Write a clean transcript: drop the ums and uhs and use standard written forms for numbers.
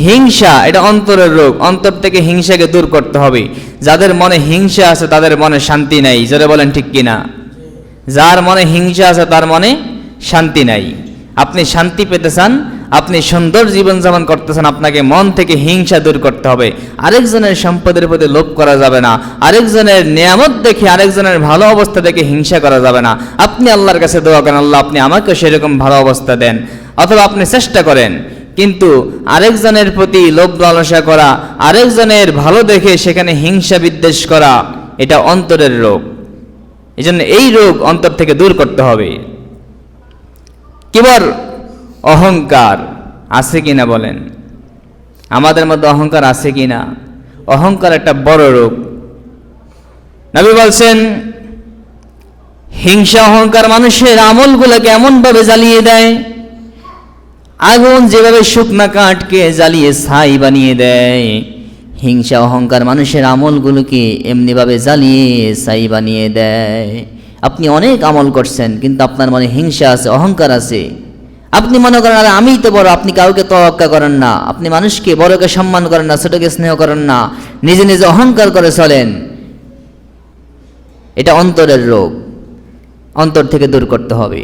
হিংসা এটা অন্তরের রোগ, অন্তর থেকে হিংসাকে দূর করতে হবে। যাদের মনে হিংসা আছে তাদের মনে শান্তি নাই, যারা বলেন ঠিক কিনা? যার মনে হিংসা আছে তার মনে শান্তি নাই। আপনি শান্তি পেতে চান, আপনি সুন্দর জীবনযাপন করতে চান, আপনাকে মন থেকে হিংসা দূর করতে হবে। আরেকজনের সম্পদের প্রতি লোভ করা যাবে না, আরেকজনের নিয়ামত দেখে, আরেকজনের ভালো অবস্থা দেখে হিংসা করা যাবে না। আপনি আল্লাহর কাছে দোয়া করেন, আল্লাহ আপনি আমাকে সেরকম ভালো অবস্থা দেন, অথবা আপনি চেষ্টা করেন। কিন্তু আরেকজনের প্রতি লোভ লালসা করা, আরেকজনের ভালো দেখে সেখানে হিংসা বিদ্বেষ করা, এটা অন্তরের রোগ। এই জন্য এই রোগ অন্তর থেকে দূর করতে হবে। কিবর, অহংকার আছে কিনা বলেন? আমাদের মধ্যে অহংকার আছে কিনা? অহংকার একটা বড় রোগ। নবী বলছেন, হিংসা অহংকার মানুষের আমলগুলোকে এমনভাবে জ্বালিয়ে দেয়, আগুন যেভাবে শুকনা কাঠকে জ্বালিয়ে ছাই বানিয়ে দেয়, হিংসা অহংকার মানুষের আমলগুলোকে এমনিভাবে জ্বালিয়ে ছাই বানিয়ে দেয়। আপনি অনেক আমল করছেন, কিন্তু আপনার মনে হিংসা আছে, অহংকার আছে। আপনি মনে করেন আরে আমিই তো বড়, আপনি কাউকে তোয়াক্কা করেন না, আপনি মানুষকে বড়কে সম্মান করেন না, ছোটকে স্নেহ করেন না, নিজে নিজে অহংকার করে চলেন। এটা অন্তরের রোগ, অন্তর থেকে দূর করতে হবে।